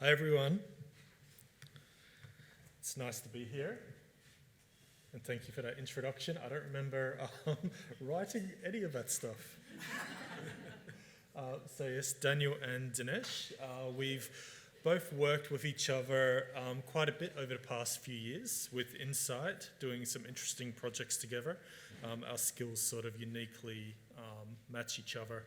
Hi everyone, it's nice to be here and thank you for that introduction. I don't remember writing any of that stuff. So yes, Daniel and Dinesh, we've both worked with each other quite a bit over the past few years with Insight, doing some interesting projects together. Our skills sort of uniquely match each other.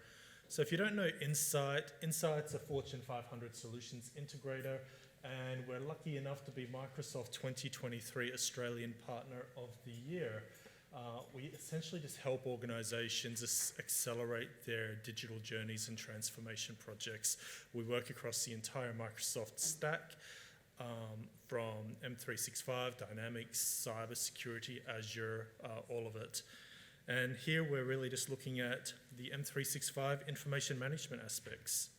So if you don't know Insight, Insight's a Fortune 500 solutions integrator, and we're lucky enough to be Microsoft 2023 Australian Partner of the Year. We essentially just help organizations accelerate their digital journeys and transformation projects. We work across the entire Microsoft stack, from M365, Dynamics, cybersecurity, Azure, all of it. And here we're really just looking at the M365 information management aspects.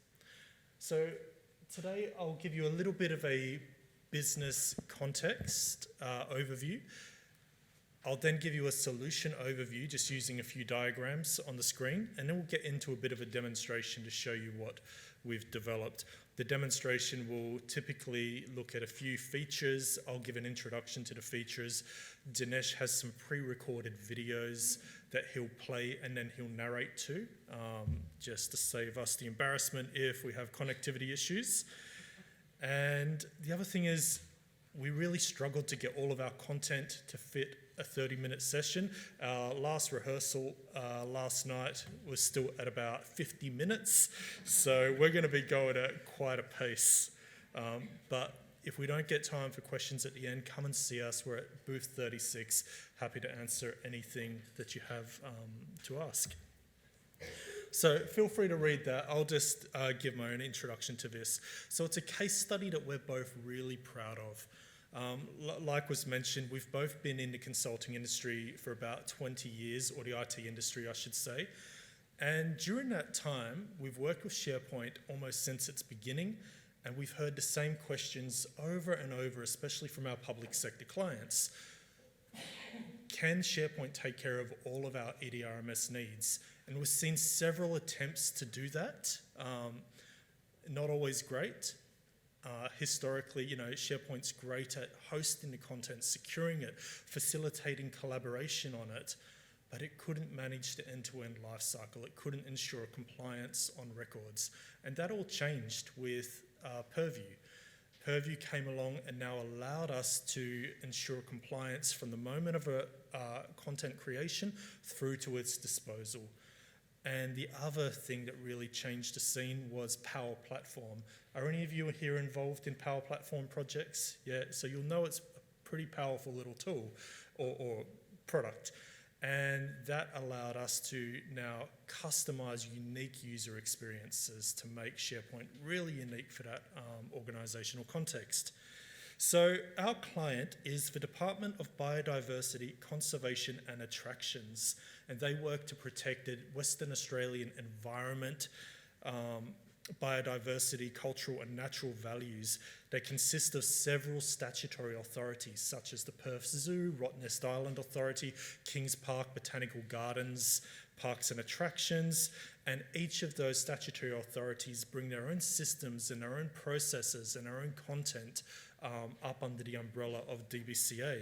So today I'll give you a little bit of a business context overview. I'll then give you a solution overview just using a few diagrams on the screen, and then we'll get into a bit of a demonstration to show you what we've developed. The demonstration will typically look at a few features. I'll give an introduction to the features. Dinesh has some pre-recorded videos that he'll play and then he'll narrate to, just to save us the embarrassment if we have connectivity issues. And the other thing is, we really struggled to get all of our content to fit a 30-minute session. Our last rehearsal last night was still at about 50 minutes, so we're going to be going at quite a pace. But if we don't get time for questions at the end, come and see us. We're at booth 36, happy to answer anything that you have to ask. So feel free to read that. I'll just give my own introduction to this. So it's a case study that we're both really proud of. Like was mentioned, we've both been in the consulting industry for about 20 years, or the IT industry, I should say. And during that time, we've worked with SharePoint almost since its beginning, and we've heard the same questions over and over, especially from our public sector clients. Can SharePoint take care of all of our EDRMS needs? And we've seen several attempts to do that, not always great. Historically, SharePoint's great at hosting the content, securing it, facilitating collaboration on it, but it couldn't manage the end-to-end lifecycle. It couldn't ensure compliance on records. And that all changed with Purview. Purview came along and now allowed us to ensure compliance from the moment of a content creation through to its disposal. And the other thing that really changed the scene was Power Platform. Are any of you here involved in Power Platform projects? Yeah, so you'll know it's a pretty powerful little tool or product. And that allowed us to now customize unique user experiences to make SharePoint really unique for that organizational context. So our client is the Department of Biodiversity, Conservation and Attractions, and they work to protect the Western Australian environment, biodiversity, cultural and natural values. They consist of several statutory authorities, such as the Perth Zoo, Rottnest Island Authority, Kings Park Botanical Gardens, Parks and Attractions, and each of those statutory authorities bring their own systems and their own processes and their own content up under the umbrella of DBCA.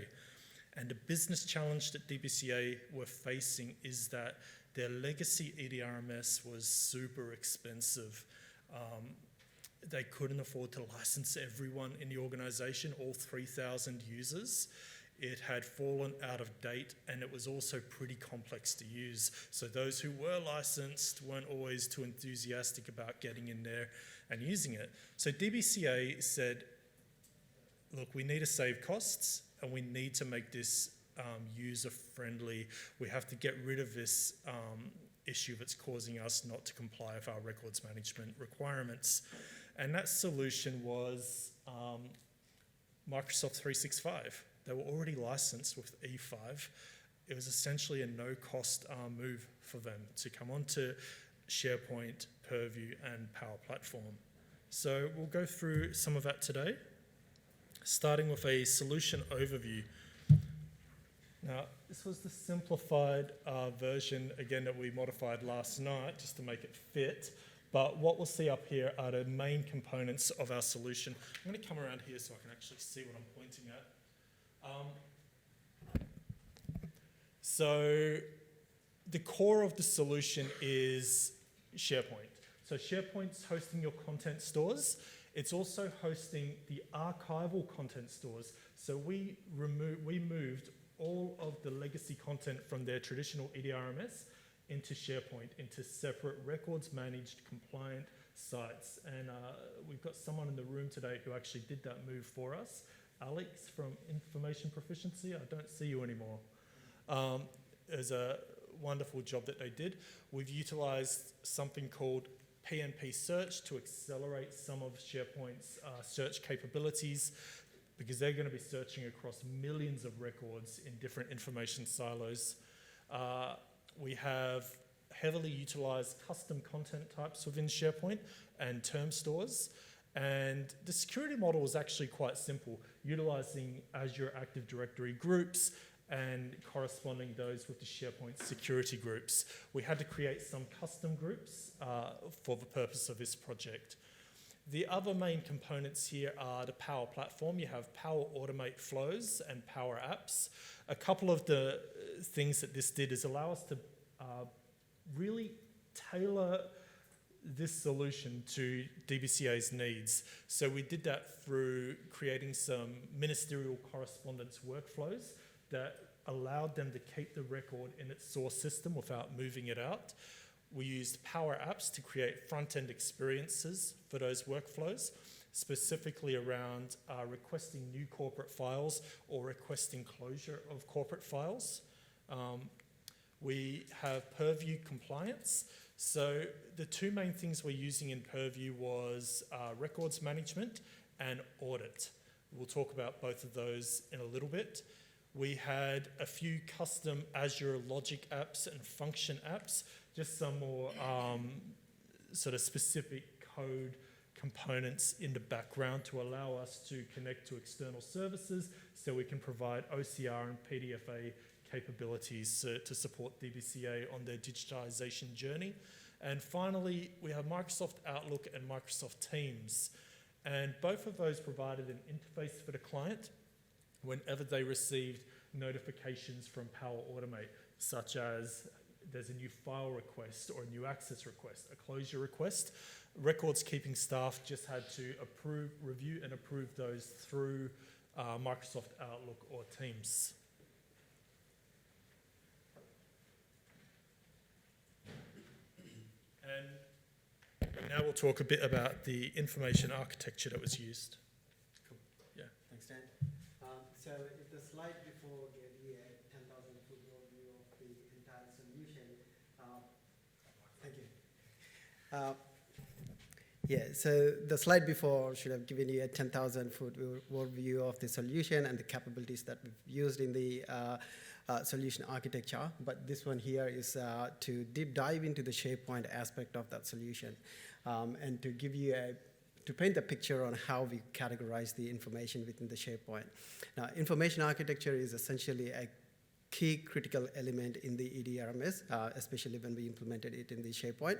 And the business challenge that DBCA were facing is that their legacy EDRMS was super expensive. They couldn't afford to license everyone in the organization, all 3,000 users. It had fallen out of date, and it was also pretty complex to use. So those who were licensed weren't always too enthusiastic about getting in there and using it. So DBCA said, look, we need to save costs and we need to make this user-friendly. We have to get rid of this issue that's causing us not to comply with our records management requirements. And that solution was Microsoft 365. They were already licensed with E5. It was essentially a no-cost move for them to come onto SharePoint, Purview, and Power Platform. So we'll go through some of that today, starting with a solution overview. Now, this was the simplified version, again, that we modified last night just to make it fit. But what we'll see up here are the main components of our solution. I'm going to come around here so I can actually see what I'm pointing at. So the core of the solution is SharePoint. So SharePoint's hosting your content stores. It's also hosting the archival content stores. So we moved all of the legacy content from their traditional EDRMS into SharePoint, into separate records managed compliant sites. And we've got someone in the room today who actually did that move for us. Alex from Information Proficiency, I don't see you anymore. It was a wonderful job that they did. We've utilized something called PnP Search to accelerate some of SharePoint's search capabilities, because they're going to be searching across millions of records in different information silos. We have heavily utilized custom content types within SharePoint and term stores. And the security model is actually quite simple, utilizing Azure Active Directory groups and corresponding those with the SharePoint security groups. We had to create some custom groups for the purpose of this project. The other main components here are the Power Platform. You have Power Automate Flows and Power Apps. A couple of the things that this did is allow us to really tailor this solution to DBCA's needs. So we did that through creating some ministerial correspondence workflows that allowed them to keep the record in its source system without moving it out. We used Power Apps to create front-end experiences for those workflows, specifically around requesting new corporate files or requesting closure of corporate files. We have Purview compliance. So the two main things we're using in Purview was records management and audit. We'll talk about both of those in a little bit. We had a few custom Azure Logic apps and function apps, just some more sort of specific code components in the background to allow us to connect to external services so we can provide OCR and PDFA capabilities to support DBCA on their digitization journey. And finally, we have Microsoft Outlook and Microsoft Teams. And both of those provided an interface for the client whenever they received notifications from Power Automate, such as there's a new file request or a new access request, a closure request. Records keeping staff just had to review and approve those through Microsoft Outlook or Teams. And now we'll talk a bit about the information architecture that was used. Cool. Yeah. Thanks, Dan. So if the slide before gave you a 10,000-foot overview of the entire solution, thank you. Yeah, so the slide before should have given you a 10,000-foot overview of the solution and the capabilities that we've used in the solution architecture, but this one here is to deep dive into the SharePoint aspect of that solution and to give you to paint the picture on how we categorize the information within the SharePoint. Now, information architecture is essentially a key critical element in the EDRMS, especially when we implemented it in the SharePoint.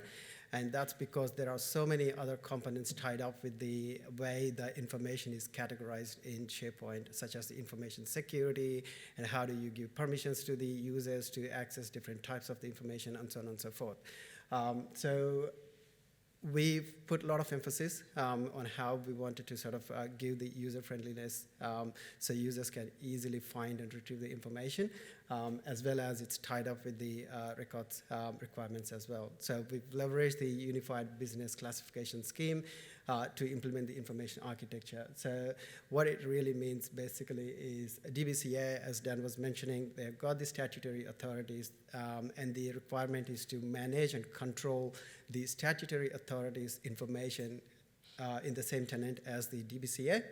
And that's because there are so many other components tied up with the way the information is categorized in SharePoint, such as the information security, and how do you give permissions to the users to access different types of the information, and so on and so forth. So we've put a lot of emphasis on how we wanted to sort of give the user friendliness so users can easily find and retrieve the information, as well as it's tied up with the records requirements as well. So we've leveraged the unified business classification scheme to implement the information architecture. So what it really means basically is DBCA, as Dan was mentioning, they've got the statutory authorities, and the requirement is to manage and control the statutory authorities' information in the same tenant as the DBCA.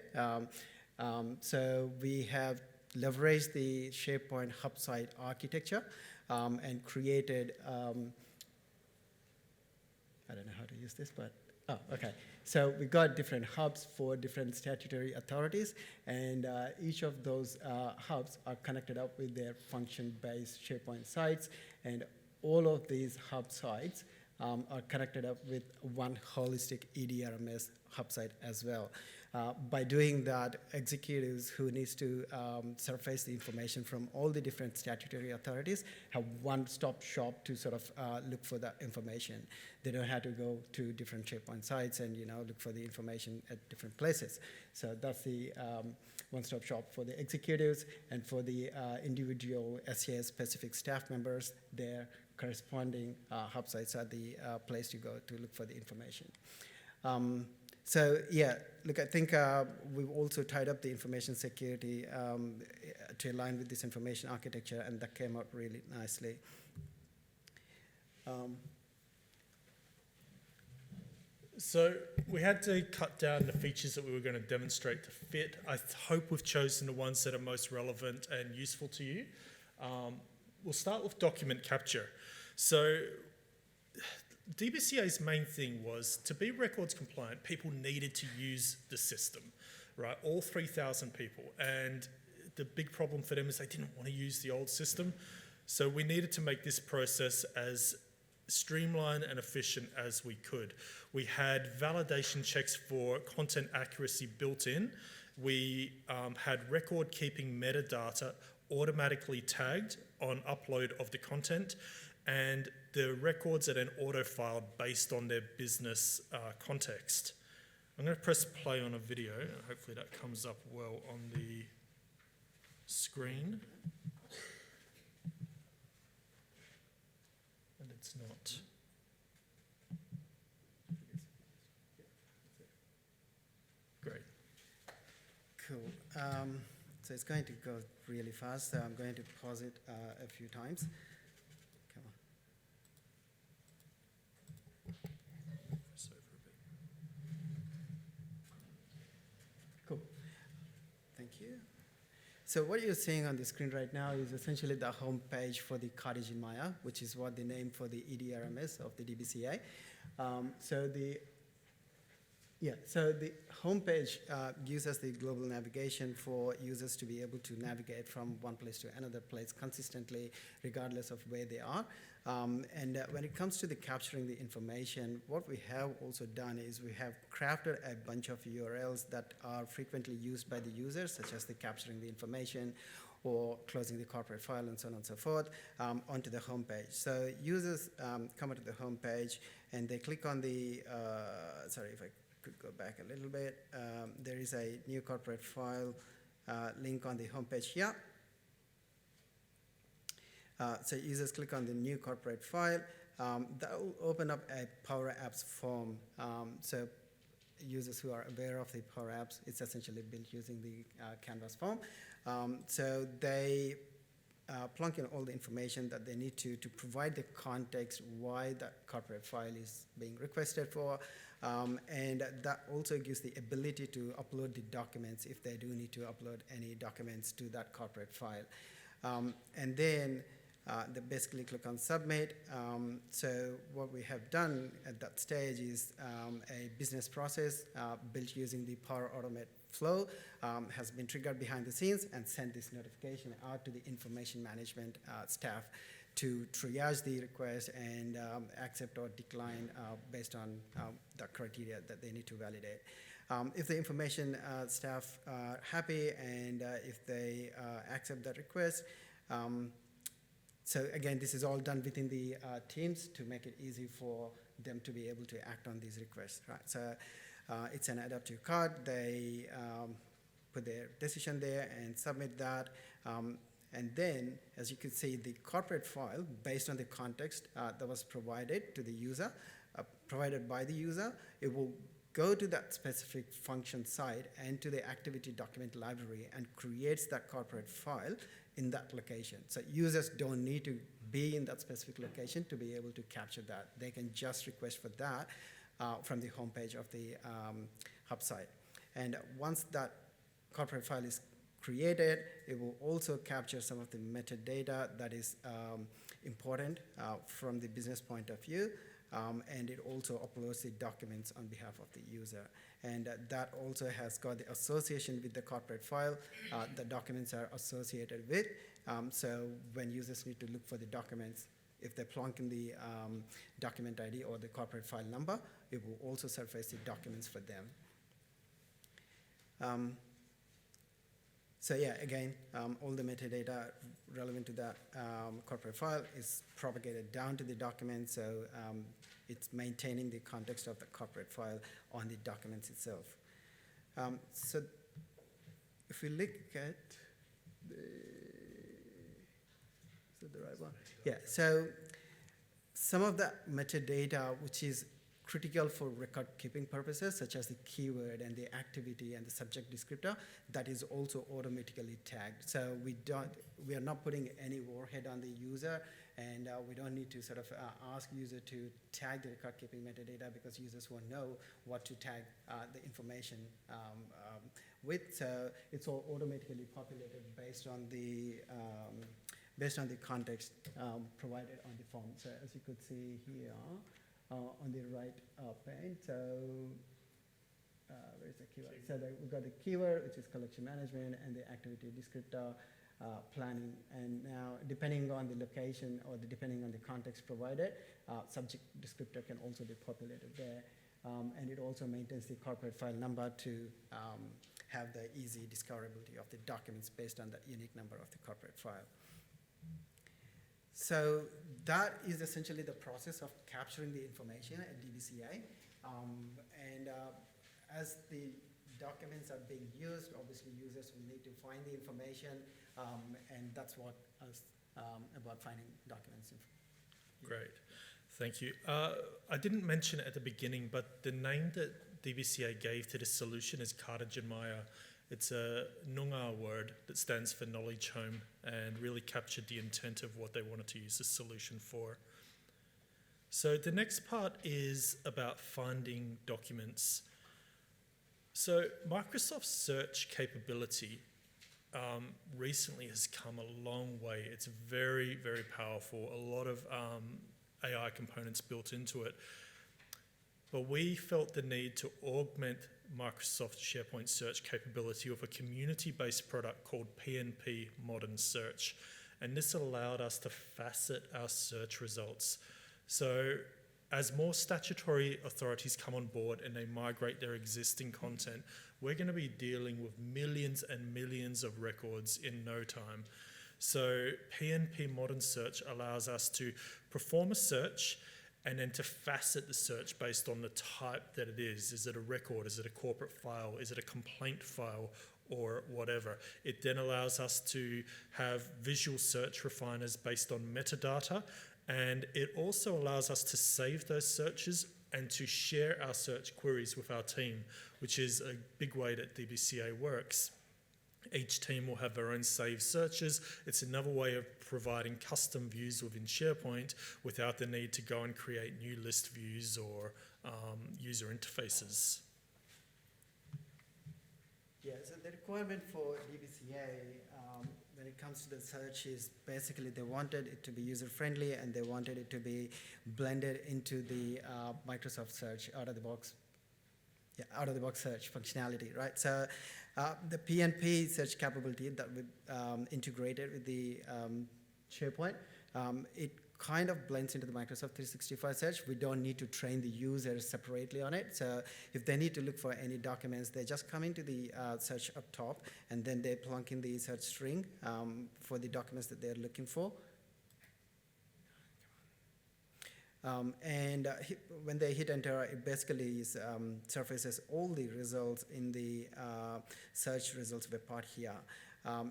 So we have leveraged the SharePoint hub site architecture and created, I don't know how to use this, but, oh, okay. So we got different hubs for different statutory authorities, and each of those hubs are connected up with their function-based SharePoint sites, and all of these hub sites are connected up with one holistic EDRMS hub site as well. By doing that, executives who needs to surface the information from all the different statutory authorities have one-stop shop to sort of look for that information. They don't have to go to different SharePoint sites and look for the information at different places. So that's the one-stop shop for the executives, and for the individual SCS-specific staff members, their corresponding hub sites are the place to go to look for the information. So yeah, look, I think we've also tied up the information security to align with this information architecture, and that came out really nicely. So we had to cut down the features that we were going to demonstrate to fit. I hope we've chosen the ones that are most relevant and useful to you. We'll start with document capture. So DBCA's main thing was, to be records compliant, people needed to use the system, right? All 3,000 people. And the big problem for them is they didn't want to use the old system. So we needed to make this process as streamlined and efficient as we could. We had validation checks for content accuracy built in. We had record keeping metadata automatically tagged on upload of the content, and the records are then auto-filed based on their business context. I'm going to press play on a video, and hopefully that comes up well on the screen. And it's not. Great. Cool. So it's going to go really fast, so I'm going to pause it a few times. Come on. Cool. Thank you. So what you're seeing on the screen right now is essentially the home page for the Cottage in Maya, which is what the name for the EDRMS of the DBCA. So the homepage gives us the global navigation for users to be able to navigate from one place to another place consistently, regardless of where they are. And when it comes to the capturing the information, what we have also done is we have crafted a bunch of URLs that are frequently used by the users, such as the capturing the information or closing the corporate file and so on and so forth, onto the homepage. So users come onto the homepage and they click on the, sorry if I could go back a little bit. There is a new corporate file link on the homepage here. So users click on the new corporate file. That will open up a Power Apps form. So users who are aware of the Power Apps, it's essentially built using the Canvas form. So they plunk in all the information that they need to provide the context why that corporate file is being requested for. And that also gives the ability to upload the documents if they do need to upload any documents to that corporate file. And then they basically click on submit. So what we have done at that stage is a business process built using the Power Automate flow has been triggered behind the scenes and sent this notification out to the information management staff to triage the request and accept or decline based on the criteria that they need to validate. If the information staff are happy and if they accept that request, so again, this is all done within the teams to make it easy for them to be able to act on these requests, right? So it's an adaptive card. They put their decision there and submit that. And then, as you can see, the corporate file, based on the context that was provided to the user, provided by the user, it will go to that specific function site and to the activity document library and creates that corporate file in that location. So users don't need to be in that specific location to be able to capture that. They can just request for that from the homepage of the hub site. And once that corporate file is created, it will also capture some of the metadata that is important from the business point of view. And it also uploads the documents on behalf of the user. And that also has got the association with the corporate file the documents are associated with. So when users need to look for the documents, if they plunk in the document ID or the corporate file number, it will also surface the documents for them. So yeah, again, all the metadata relevant to that corporate file is propagated down to the document, so it's maintaining the context of the corporate file on the documents itself. So if we look at the, is that the right one? Yeah, so some of the metadata which is critical for record keeping purposes, such as the keyword and the activity and the subject descriptor, that is also automatically tagged. So we are not putting any warhead on the user, and we don't need to sort of ask user to tag the record keeping metadata, because users won't know what to tag the information with. So it's all automatically populated based on the context provided on the form. So as you could see here, on the right pane, so where's the keyword? So we've got the keyword, which is collection management, and the activity descriptor, planning. And now, depending on the location or depending on the context provided, subject descriptor can also be populated there. And it also maintains the corporate file number to have the easy discoverability of the documents based on the unique number of the corporate file. So that is essentially the process of capturing the information at DBCA. As the documents are being used, obviously users will need to find the information, and that's what us about finding documents. Great, thank you. I didn't mention it at the beginning, but the name that DBCA gave to this solution is Karajanmaya. It's a Noongar word that stands for knowledge home, and really captured the intent of what they wanted to use this solution for. So the next part is about finding documents. So Microsoft's search capability recently has come a long way. It's very, very powerful. A lot of AI components built into it. But we felt the need to augment Microsoft SharePoint search capability with a community-based product called PNP Modern Search. And this allowed us to facet our search results. So as more statutory authorities come on board and they migrate their existing content, we're going to be dealing with millions and millions of records in no time. So PNP Modern Search allows us to perform a search and then to facet the search based on the type that it is. Is it a record? Is it a corporate file? Is it a complaint file? Or whatever. It then allows us to have visual search refiners based on metadata, and it also allows us to save those searches and to share our search queries with our team, which is a big way that DBCA works. Each team will have their own saved searches. It's another way of providing custom views within SharePoint without the need to go and create new list views or user interfaces. Yeah, so the requirement for DBCA when it comes to the search is basically they wanted it to be user-friendly, and they wanted it to be blended into the Microsoft Search out-of-the-box search functionality, right? So the PNP search capability that we integrated with the SharePoint, it kind of blends into the Microsoft 365 search. We don't need to train the users separately on it. So if they need to look for any documents, they just come into the search up top, and then they plunk in the search string for the documents that they're looking for. When they hit enter, it basically surfaces all the results in the search results web part here.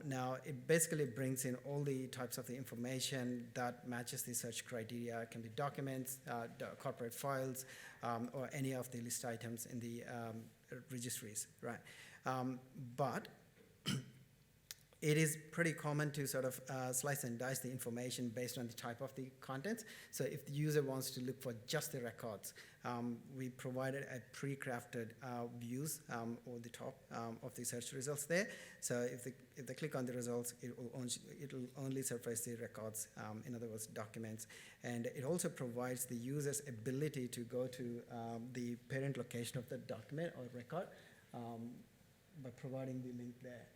Now, it basically brings in all the types of the information that matches the search criteria. It can be documents, corporate files, or any of the list items in the registries, right? But it is pretty common to sort of slice and dice the information based on the type of the contents. So if the user wants to look for just the records, we provided a pre-crafted views over the top of the search results there. So if they click on the results, it will only surface the records, in other words, documents. And it also provides the user's ability to go to the parent location of the document or record by providing the link there.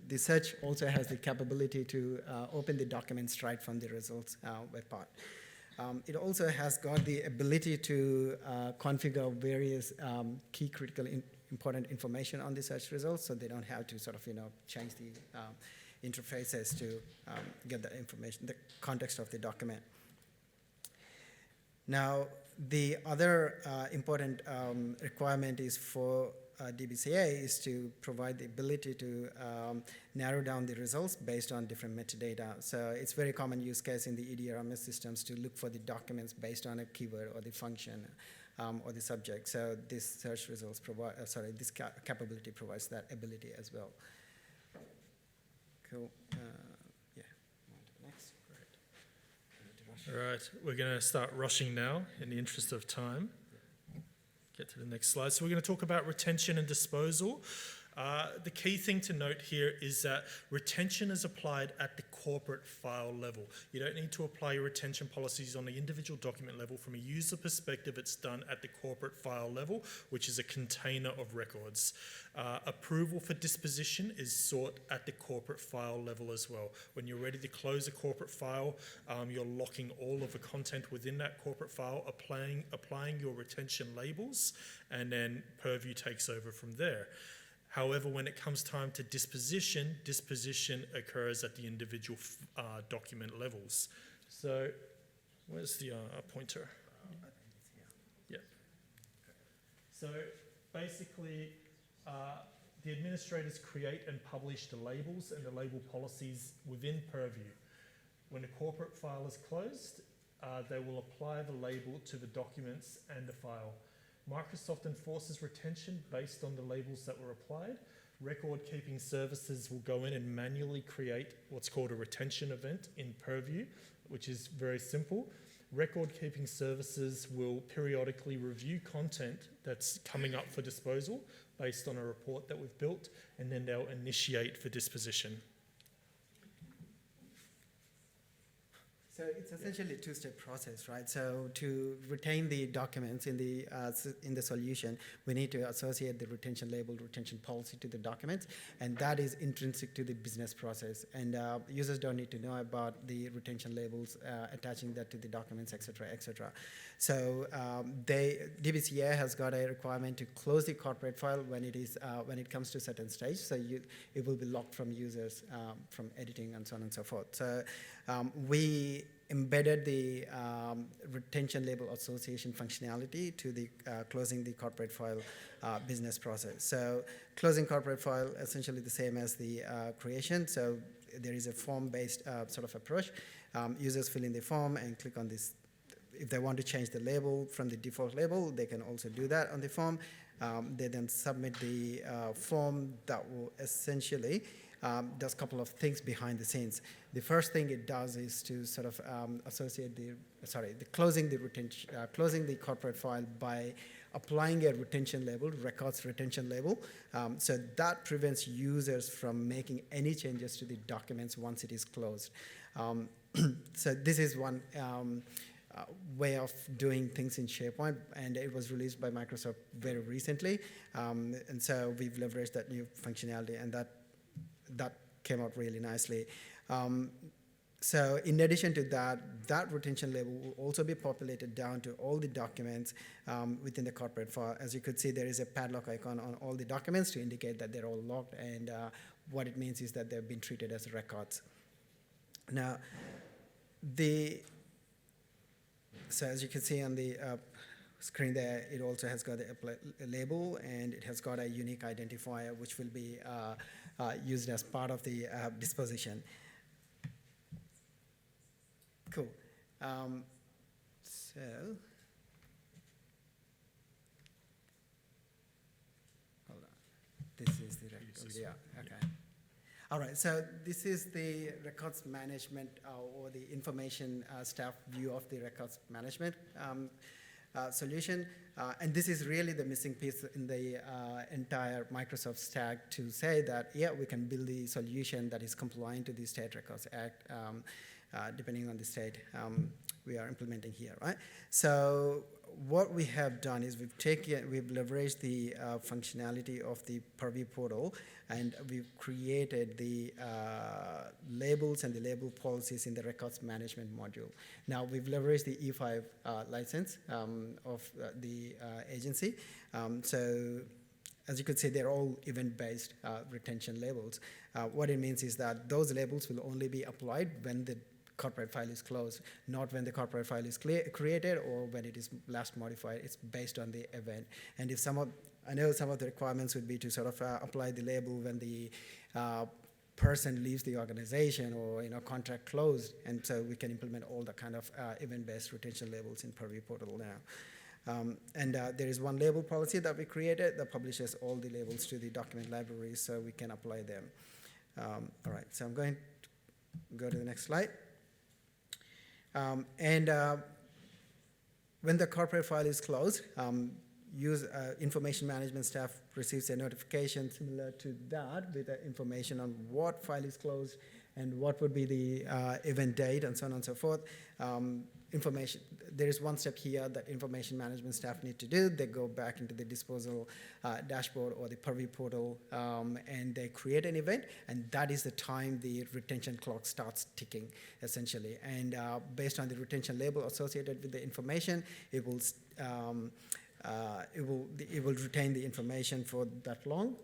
the search also has the capability to open the documents right from the results web part. It also has got the ability to configure various key critical important information on the search results, so they don't have to sort of change the interfaces to get the information, the context of the document. Now, the other important requirement is for DBCA is to provide the ability to narrow down the results based on different metadata. So it's very common use case in the EDRMS systems to look for the documents based on a keyword or the function or the subject. So this search results provide, this capability provides that ability as well. Cool. Yeah. On to the next. Great. All right, we're going to start rushing now in the interest of time. Get to the next slide. So we're going to talk about retention and disposal. The key thing to note here is that retention is applied at the corporate file level. You don't need to apply your retention policies on the individual document level. From a user perspective, it's done at the corporate file level, which is a container of records. Approval for disposition is sought at the corporate file level as well. When you're ready to close a corporate file, you're locking all of the content within that corporate file, applying your retention labels, and then Purview takes over from there. However, when it comes time to disposition, disposition occurs at the individual document levels. So, where's the pointer? Yeah. So, basically, the administrators create and publish the labels and the label policies within Purview. When a corporate file is closed, they will apply the label to the documents and the file. Microsoft enforces retention based on the labels that were applied. Record-keeping services will go in and manually create what's called a retention event in Purview, which is very simple. Record-keeping services will periodically review content that's coming up for disposal based on a report that we've built, and then they'll initiate for disposition. So it's essentially a two-step process, right? So to retain the documents in the solution, we need to associate the retention label, retention policy to the documents, and that is intrinsic to the business process. And users don't need to know about the retention labels, attaching that to the documents, et cetera, et cetera. So DBCA has got a requirement to close the corporate file when it comes to a certain stage. So it will be locked from users from editing and so on and so forth. So we embedded the retention label association functionality to the closing the corporate file business process. So closing corporate file essentially the same as the creation. So there is a form-based sort of approach. Users fill in the form and click on this. If they want to change the label from the default label, they can also do that on the form. They then submit the form that will essentially does a couple of things behind the scenes. The first thing it does is to sort of associate closing the corporate file by applying a retention label, records retention label. So that prevents users from making any changes to the documents once it is closed. So this is one way of doing things in SharePoint, and it was released by Microsoft very recently. And so we've leveraged that new functionality, and that came out really nicely. So in addition to that, that retention label will also be populated down to all the documents within the corporate file. As you could see, there is a padlock icon on all the documents to indicate that they're all locked, and what it means is that they've been treated as records. Now, so as you can see on the screen there, it also has got a label, and it has got a unique identifier which will be used as part of the disposition. Cool. So, hold on. This is the record. Yeah. Okay. All right. So this is the records management or the information staff view of the records management solution. And this is really the missing piece in the entire Microsoft stack to say that, yeah, we can build the solution that is compliant to the State Records Act, depending on the state. we are implementing here, right? So what we have done is we've leveraged the functionality of the Purview portal, and we've created the labels and the label policies in the records management module. Now we've leveraged the E5 license of the agency. So as you could see, they're all event-based retention labels. What it means is that those labels will only be applied when the corporate file is closed, not when the corporate file is created or when it is last modified. It's based on the event. And if I know some of the requirements would be to sort of apply the label when the person leaves the organization or contract closed, and so we can implement all the kind of event-based retention labels in Purview portal now. There is one label policy that we created that publishes all the labels to the document library so we can apply them. All right, so I'm going to go to the next slide. When the corporate file is closed, information management staff receives a notification similar to that with the information on what file is closed and what would be the event date and so on and so forth. There is one step here that information management staff need to do. They go back into the disposal dashboard or the Purview portal and they create an event, and that is the time the retention clock starts ticking, essentially. And based on the retention label associated with the information, it will retain the information for that long.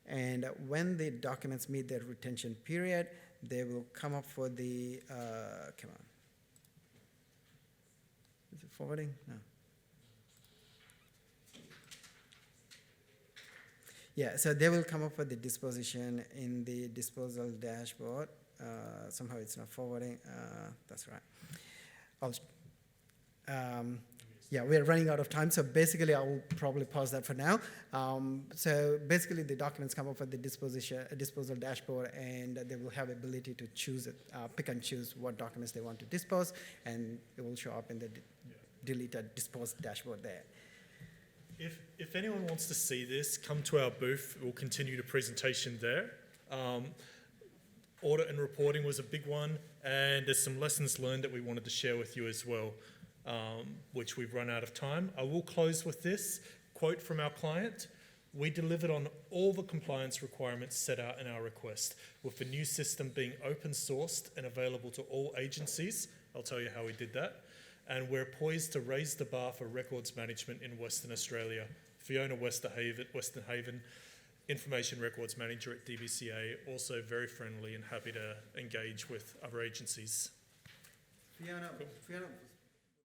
And when the documents meet their retention period, they will come up for the, come on. Is it forwarding? No. Yeah, so they will come up with the disposition in the disposal dashboard. Somehow it's not forwarding. That's right. Yeah, we're running out of time, so basically I will probably pause that for now. So basically the documents come up with the disposal dashboard, and they will have ability to choose it, pick and choose what documents they want to dispose, and it will show up in the deleted disposed dashboard there. If anyone wants to see this, come to our booth. We'll continue the presentation there. Audit and reporting was a big one, and there's some lessons learned that we wanted to share with you as well, which we've run out of time. I will close with this quote from our client. We delivered on all the compliance requirements set out in our request, with the new system being open sourced and available to all agencies. I'll tell you how we did that. And we're poised to raise the bar for records management in Western Australia. Fiona Westerhaven, Information Records Manager at DBCA, also very friendly and happy to engage with other agencies. Fiona,